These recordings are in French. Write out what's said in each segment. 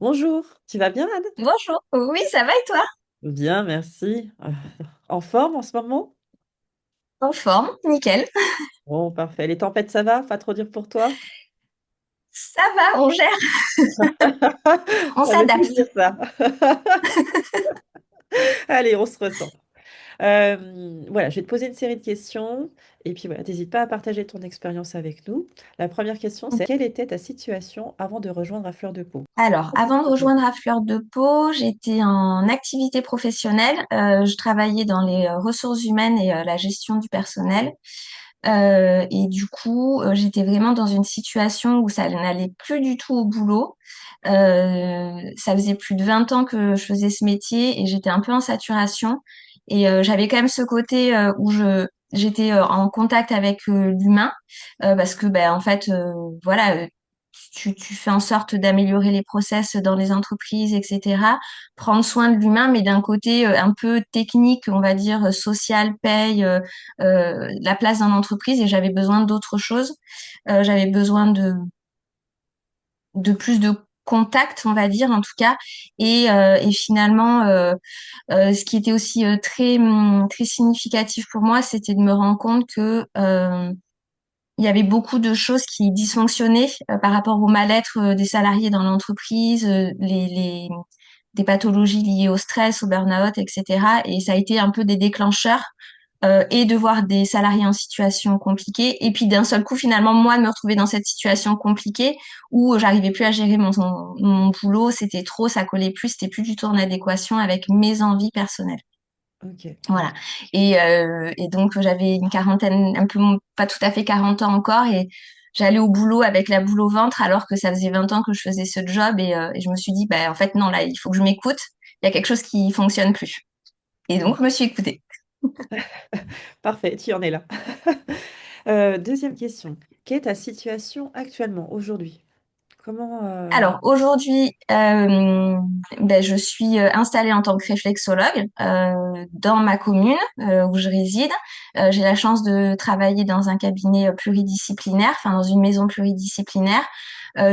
Bonjour, tu vas bien Anne? Bonjour. Oui, ça va et toi? Bien, merci. En forme en ce moment? En forme, nickel. Bon, parfait. Les tempêtes, ça va? Pas trop dur pour toi? Ça va, on gère, on Ça veut tout s'adapte. dire ça. Allez, on se ressent. Voilà, je vais te poser une série de questions et puis voilà, n'hésite pas à partager ton expérience avec nous. La première question, c'est quelle était ta situation avant de rejoindre à Fleur de Peau? Alors, avant de rejoindre à Fleur de Peau, j'étais en activité professionnelle. Je travaillais dans les ressources humaines et la gestion du personnel. Et du coup, j'étais vraiment dans une situation où ça n'allait plus du tout au boulot. Ça faisait plus de 20 ans que je faisais ce métier et j'étais un peu en saturation. Et j'avais quand même ce côté où j'étais en contact avec l'humain parce que ben en fait voilà tu fais en sorte d'améliorer les process dans les entreprises, etc. Prendre soin de l'humain, mais d'un côté un peu technique, on va dire social, paye, la place dans l'entreprise. Et j'avais besoin d'autre chose. J'avais besoin de plus de contact, on va dire en tout cas. Et finalement, ce qui était aussi très significatif pour moi, c'était de me rendre compte que il y avait beaucoup de choses qui dysfonctionnaient par rapport au mal-être des salariés dans l'entreprise, des pathologies liées au stress, au burn-out, etc. Et ça a été un peu des déclencheurs et de voir des salariés en situation compliquée. Et puis d'un seul coup, finalement, moi, de me retrouver dans cette situation compliquée où j'arrivais plus à gérer mon boulot, c'était trop, ça collait plus, c'était plus du tout en adéquation avec mes envies personnelles. Ok. Voilà. Et donc, j'avais une quarantaine, un peu, pas tout à fait 40 ans encore, et j'allais au boulot avec la boule au ventre, alors que ça faisait 20 ans que je faisais ce job, et je me suis dit, bah, en fait, non, là, il faut que je m'écoute. Il y a quelque chose qui fonctionne plus. Et donc, je me suis écoutée. Parfait, tu en es là. Deuxième question. Quelle est ta situation actuellement, aujourd'hui? Comment... Alors aujourd'hui, ben, je suis installée en tant que réflexologue dans ma commune où je réside. J'ai la chance de travailler dans un cabinet pluridisciplinaire, enfin dans une maison pluridisciplinaire.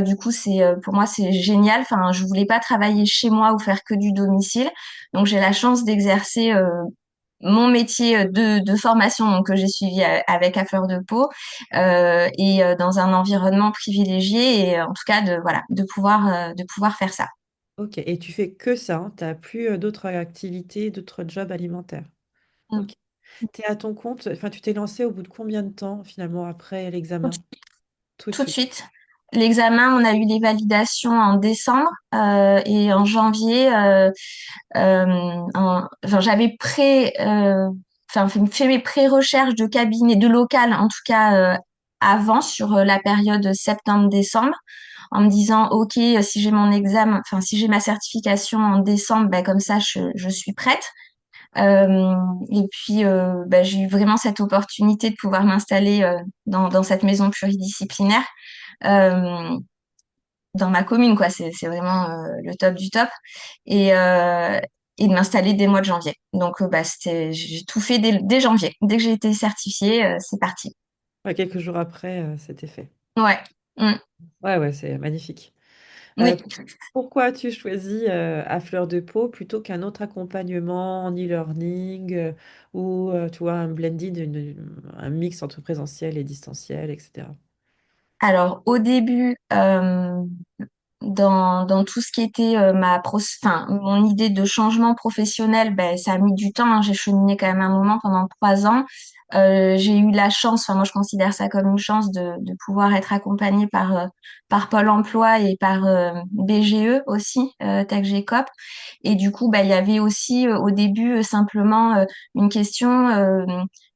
Du coup, c'est pour moi c'est génial. Enfin, je voulais pas travailler chez moi ou faire que du domicile, donc j'ai la chance d'exercer mon métier de formation donc, que j'ai suivi avec à fleur de peau et dans un environnement privilégié et en tout cas de voilà de pouvoir faire ça. Ok, et tu fais que ça, hein, t'as plus d'autres activités, d'autres jobs alimentaires. Mm. Ok. T'es à ton compte, enfin tu t'es lancé au bout de combien de temps finalement après l'examen? Tout de Tout de suite. suite. L'examen, on a eu les validations en décembre et en janvier, enfin, j'avais enfin, fait mes pré-recherches de cabinet, de local en tout cas avant sur la période septembre-décembre, en me disant ok, si j'ai mon examen, enfin si j'ai ma certification en décembre, ben, comme ça je suis prête. Euh, et puis ben, j'ai eu vraiment cette opportunité de pouvoir m'installer dans cette maison pluridisciplinaire euh, dans ma commune, quoi. C'est vraiment le top du top. Et, euh, et de m'installer dès le mois de janvier. Donc, bah, j'ai tout fait dès janvier. Dès que j'ai été certifiée, c'est parti. Ouais, quelques jours après, c'était fait. Ouais. Mm. Ouais, ouais, c'est magnifique. Euh, Oui. Pourquoi as-tu choisi à fleur de peau plutôt qu'un autre accompagnement en e-learning ou tu vois un blended, un mix entre présentiel et distanciel, etc. Alors, au début, dans tout ce qui était enfin, mon idée de changement professionnel, ben, ça a mis du temps, hein. J'ai cheminé quand même un moment pendant 3 ans. J'ai eu la chance, enfin moi je considère ça comme une chance de pouvoir être accompagnée par Pôle Emploi et par BGE aussi, Tech GECOP. Et du coup, bah, il y avait aussi au début simplement une question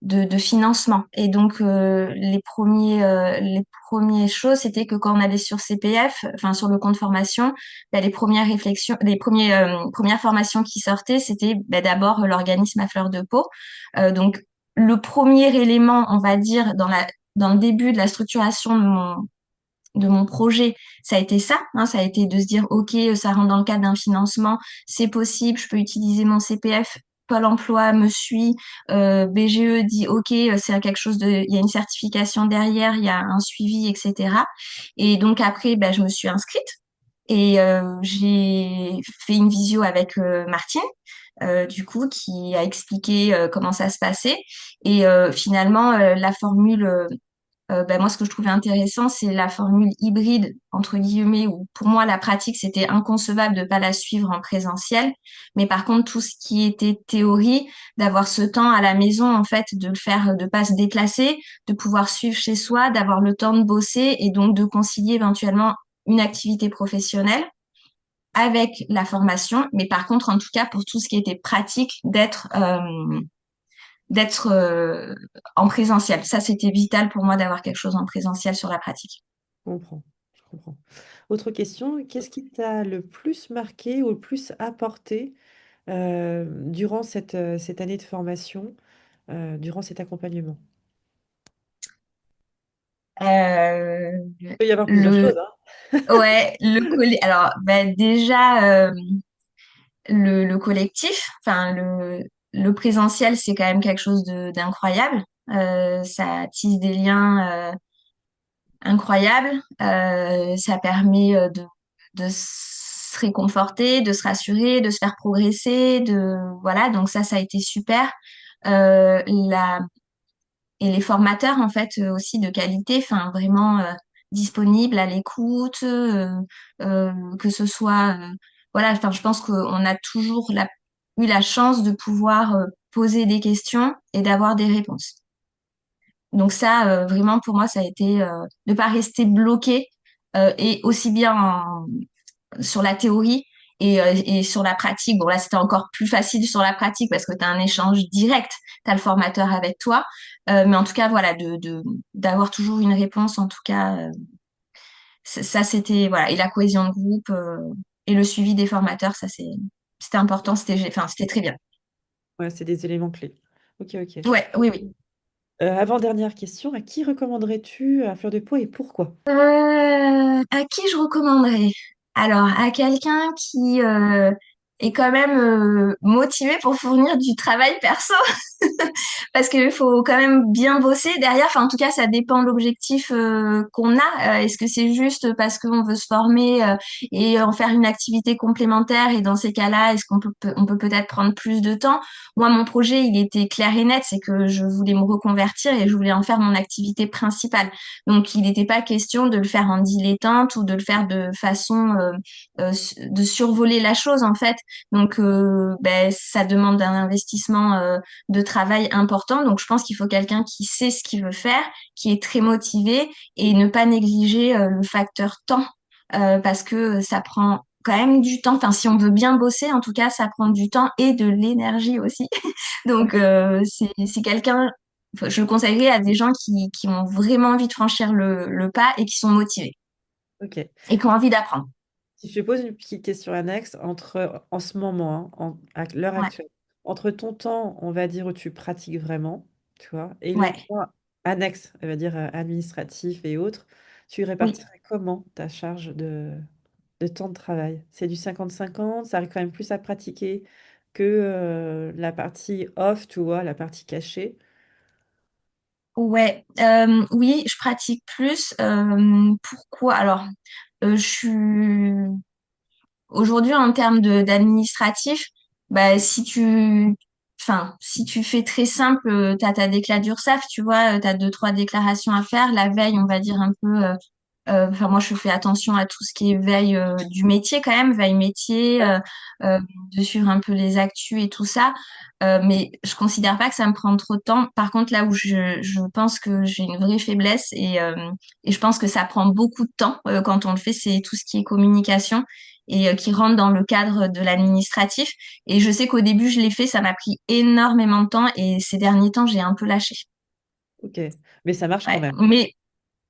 de financement. Et donc les premières choses, c'était que quand on allait sur CPF, enfin sur le compte formation, bah, les premières réflexions, premières formations qui sortaient, c'était bah, d'abord l'organisme à fleur de peau. Donc le premier élément, on va dire, dans le début de la structuration de mon projet, ça a été ça, hein, ça a été de se dire, OK, ça rentre dans le cadre d'un financement, c'est possible, je peux utiliser mon CPF, Pôle emploi me suit, BGE dit, OK, c'est quelque chose il y a une certification derrière, il y a un suivi, etc. Et donc après, ben, je me suis inscrite. Et j'ai fait une visio avec Martine, du coup, qui a expliqué comment ça se passait. Et finalement, la formule, ben, moi, ce que je trouvais intéressant, c'est la formule hybride, entre guillemets, où pour moi, la pratique, c'était inconcevable de pas la suivre en présentiel. Mais par contre, tout ce qui était théorie, d'avoir ce temps à la maison, en fait, de le faire, de pas se déplacer, de pouvoir suivre chez soi, d'avoir le temps de bosser et donc de concilier éventuellement une activité professionnelle avec la formation. Mais par contre, en tout cas, pour tout ce qui était pratique, d'être en présentiel. Ça, c'était vital pour moi d'avoir quelque chose en présentiel sur la pratique. Je comprends, je comprends. Autre question, qu'est-ce qui t'a le plus marqué ou le plus apporté durant cette année de formation, durant cet accompagnement? Euh, Il peut y avoir plusieurs le, choses, hein. ouais, le alors, ben, déjà, le collectif, enfin, le présentiel, c'est quand même quelque chose d'incroyable. Ça tisse des liens, incroyables. Ça permet de se réconforter, de se rassurer, de se faire progresser, voilà. Donc ça a été super. Euh, la, et les formateurs en fait aussi de qualité, enfin vraiment disponibles à l'écoute, que ce soit voilà, enfin je pense qu'on a toujours eu la chance de pouvoir poser des questions et d'avoir des réponses. Donc ça vraiment pour moi ça a été de pas rester bloqué et aussi bien sur la théorie et sur la pratique. Bon, là, c'était encore plus facile sur la pratique parce que tu as un échange direct, tu as le formateur avec toi. Mais en tout cas, voilà, d'avoir toujours une réponse, en tout cas, ça, c'était, voilà. Et la cohésion de groupe et le suivi des formateurs, c'était important, enfin, c'était très bien. Ouais, c'est des éléments clés. Ok, ok. Ouais, oui, oui. Avant-dernière question, à qui recommanderais-tu à Fleur de Peau et pourquoi? À qui je recommanderais? Alors, à quelqu'un qui est quand même motivé pour fournir du travail perso. Parce qu'il faut quand même bien bosser derrière. Enfin, en tout cas, ça dépend de l'objectif qu'on a. Est-ce que c'est juste parce qu'on veut se former et en faire une activité complémentaire? Et dans ces cas-là, est-ce qu'on peut peut-être prendre plus de temps? Moi, mon projet, il était clair et net. C'est que je voulais me reconvertir et je voulais en faire mon activité principale. Donc, il n'était pas question de le faire en dilettante ou de le faire de façon de survoler la chose, en fait. Donc, ben, ça demande un investissement de travail important. Donc, je pense qu'il faut quelqu'un qui sait ce qu'il veut faire, qui est très motivé et ne pas négliger le facteur temps parce que ça prend quand même du temps. Enfin, si on veut bien bosser, en tout cas, ça prend du temps et de l'énergie aussi. Donc, c'est quelqu'un, enfin, je le conseillerais à des gens qui ont vraiment envie de franchir le pas et qui sont motivés Ok. et qui ont envie d'apprendre. Si je te pose une petite question annexe, en ce moment, hein, à l'heure Ouais, actuelle, entre ton temps, on va dire, où tu pratiques vraiment, tu vois, et le ouais, temps annexe, on va dire administratif et autres, tu oui. répartirais comment ta charge de temps de travail? C'est du 50-50, ça arrive quand même plus à pratiquer que la partie off, tu vois, la partie cachée. Ouais, oui, je pratique plus. Pourquoi? Alors, je suis aujourd'hui en termes d'administratif, bah si tu fais très simple, t'as ta déclat d'URSSAF, tu vois, t'as deux trois déclarations à faire. La veille, on va dire un peu. Enfin, moi, je fais attention à tout ce qui est veille du métier quand même, veille métier, Ouais. euh, de suivre un peu les actus et tout ça. Mais je considère pas que ça me prend trop de temps. Par contre, là où je pense que j'ai une vraie faiblesse et je pense que ça prend beaucoup de temps quand on le fait, c'est tout ce qui est communication et qui rentre dans le cadre de l'administratif. Et je sais qu'au début, je l'ai fait, ça m'a pris énormément de temps et ces derniers temps, j'ai un peu lâché. Ok, mais ça marche quand Ouais. même.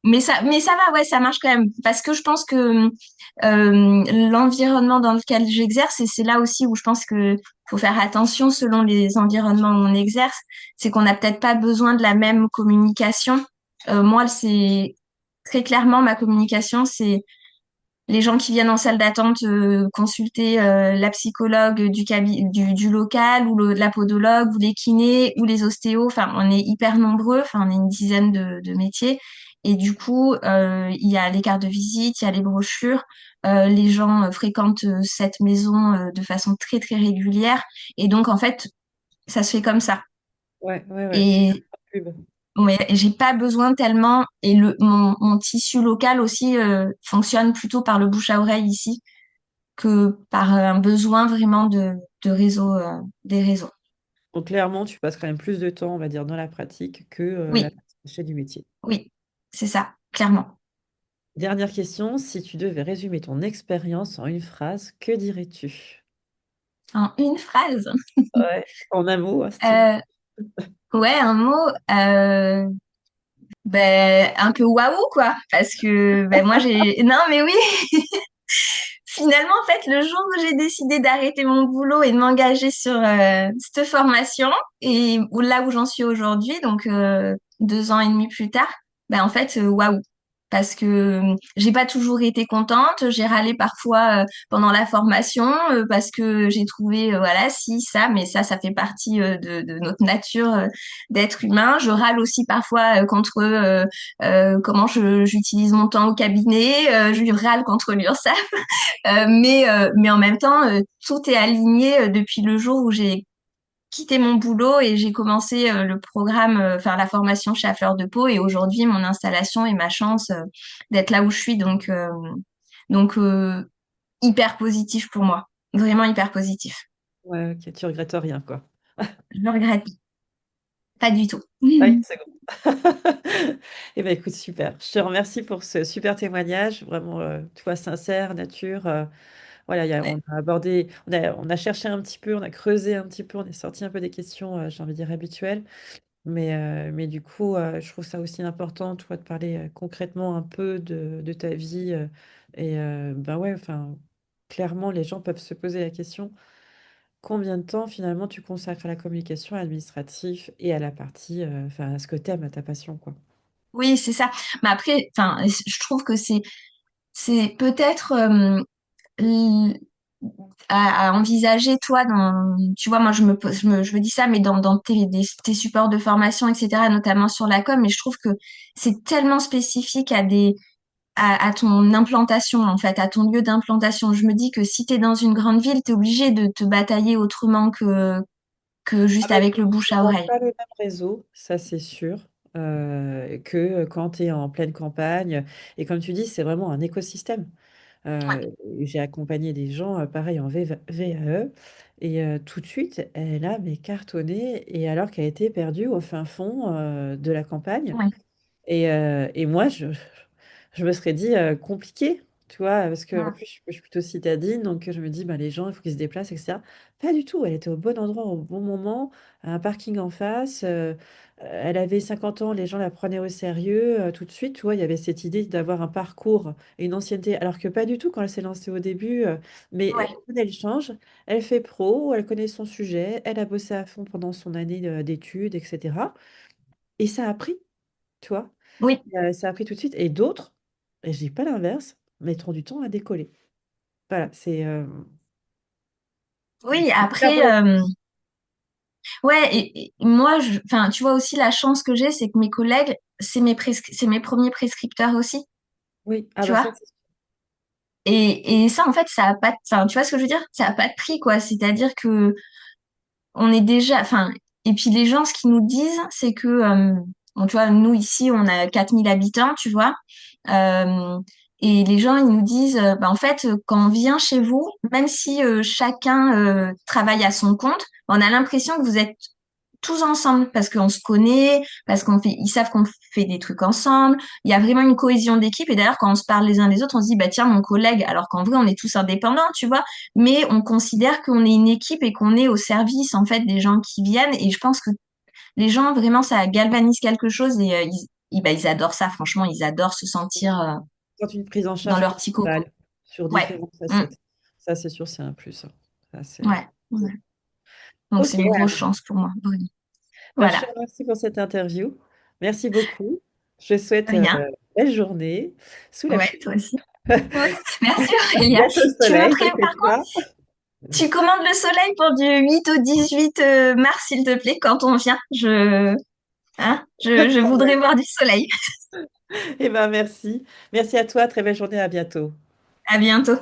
Mais ça va, ouais, ça marche quand même. Parce que je pense que l'environnement dans lequel j'exerce, et c'est là aussi où je pense que faut faire attention selon les environnements où on exerce, c'est qu'on n'a peut-être pas besoin de la même communication. Moi, c'est très clairement ma communication, c'est les gens qui viennent en salle d'attente consulter la psychologue du local ou la podologue ou les kinés ou les ostéos. Enfin, on est hyper nombreux. Enfin, on est une dizaine de métiers. Et du coup, il y a les cartes de visite, il y a les brochures. Les gens fréquentent cette maison de façon très très régulière. Et donc en fait, ça se fait comme ça. Ouais, ouais, ouais, c'est Et pub. ouais, j'ai pas besoin tellement. Et mon tissu local aussi fonctionne plutôt par le bouche à oreille ici que par un besoin vraiment de réseau, des réseaux. Donc clairement, tu passes quand même plus de temps, on va dire, dans la pratique que la Oui, partie chez du métier. oui, c'est ça, clairement. Dernière question, si tu devais résumer ton expérience en une phrase, que dirais-tu? En une phrase. Ouais. En un mot, hein, si tu veux. Euh, ouais, un mot. Ben, un peu waouh, quoi. Parce que ben, moi, j'ai... Non, mais oui, finalement, en fait, le jour où j'ai décidé d'arrêter mon boulot et de m'engager sur cette formation, et là où j'en suis aujourd'hui, donc 2 ans et demi plus tard, ben en fait, waouh. Parce que j'ai pas toujours été contente, j'ai râlé parfois pendant la formation parce que j'ai trouvé voilà si ça, mais ça fait partie de notre nature d'être humain. Je râle aussi parfois contre comment j'utilise mon temps au cabinet, je râle contre l'URSSAF. Mais en même temps, tout est aligné depuis le jour où j'ai quitté mon boulot et j'ai commencé le programme, enfin la formation chez À Fleur de Peau. Et aujourd'hui, mon installation et ma chance d'être là où je suis. Donc, hyper positif pour moi. Vraiment hyper positif. Ouais, ok, tu regrettes rien, quoi. Je ne regrette pas du tout. Pas une seconde. Eh bien, écoute, super. Je te remercie pour ce super témoignage, vraiment, tu vois, sincère, nature. Voilà, Ouais. on a abordé, on a cherché un petit peu, on a creusé un petit peu, on est sorti un peu des questions, j'ai envie de dire, habituelles. Mais du coup, je trouve ça aussi important, tu vois, de parler concrètement un peu de ta vie. Ben ouais, enfin, clairement, les gens peuvent se poser la question, combien de temps finalement tu consacres à la communication administrative et à la partie, enfin, à ce que t'aimes, à ta passion, quoi. Oui, c'est ça. Mais après, enfin, je trouve que c'est peut-être l- à envisager, toi, tu vois, moi, je me dis ça, mais dans tes supports de formation, etc., notamment sur la com, mais je trouve que c'est tellement spécifique à ton implantation, en fait, à ton lieu d'implantation. Je me dis que si tu es dans une grande ville, tu es obligé de te batailler autrement que Ah juste bah, avec le bouche tu à n'auras oreille. pas le même réseau, ça c'est sûr, que quand tu es en pleine campagne. Et comme tu dis, c'est vraiment un écosystème. Ouais, J'ai accompagné des gens, pareil, en VAE, et tout de suite, elle a mais cartonné, et alors qu'elle était perdue au fin fond de la campagne. ouais, Et moi, je me serais dit compliqué, tu vois, parce que en ouais, plus, je suis plutôt citadine, donc je me dis, bah, les gens, il faut qu'ils se déplacent, etc. Pas du tout, elle était au bon endroit, au bon moment, un parking en face. Elle avait 50 ans, les gens la prenaient au sérieux tout de suite, tu vois, il y avait cette idée d'avoir un parcours et une ancienneté, alors que pas du tout quand elle s'est lancée au début. Mais ouais. elle change, elle fait pro, elle connaît son sujet, elle a bossé à fond pendant son année d'études, etc. Et ça a pris, tu vois. Oui, Ça a pris tout de suite. Et d'autres, et je dis pas l'inverse, mettront du temps à décoller. Voilà, oui, c'est clairement après, la vie. ouais, et moi, enfin, tu vois aussi la chance que j'ai, c'est que mes collègues, c'est mes premiers prescripteurs aussi, Oui, ah tu bah ça, vois. Et ça, en fait, ça a pas, enfin, tu vois ce que je veux dire? Ça a pas de prix, quoi. C'est-à-dire que on est déjà, enfin, et puis les gens, ce qu'ils nous disent, c'est que, bon, tu vois, nous ici, on a 4 000 habitants, tu vois, euh, et les gens, ils nous disent, bah, en fait, quand on vient chez vous, même si chacun travaille à son compte, on a l'impression que vous êtes tous ensemble parce qu'on se connaît, parce qu'on fait, ils savent qu'on fait des trucs ensemble. Il y a vraiment une cohésion d'équipe. Et d'ailleurs, quand on se parle les uns des autres, on se dit, bah tiens, mon collègue, alors qu'en vrai, on est tous indépendants, tu vois. Mais on considère qu'on est une équipe et qu'on est au service, en fait, des gens qui viennent. Et je pense que les gens, vraiment, ça galvanise quelque chose et bah, ils adorent ça. Franchement, ils adorent se sentir Quand une prise en dans charge leur petit cocon. globale sur Ouais. différentes Mm. facettes. Ça, c'est sûr, c'est un plus, hein. Ça, Ouais. Ouais. Donc, Ok, c'est une grosse chance pour moi. Vraiment. bah, je te Voilà. remercie pour cette interview. Merci beaucoup. Je te souhaite Rien. belle journée sous la Ouais, pluie. toi aussi. Oui, merci Aurélia. Bientôt le Tu me soleil, par t'inquiète contre, pas. tu commandes le soleil pour du 8 au 18 mars, s'il te plaît, quand on vient. Pas de Je voudrais problème. voir du soleil. Eh ben, merci. Merci à toi. Très belle journée. À bientôt. À bientôt.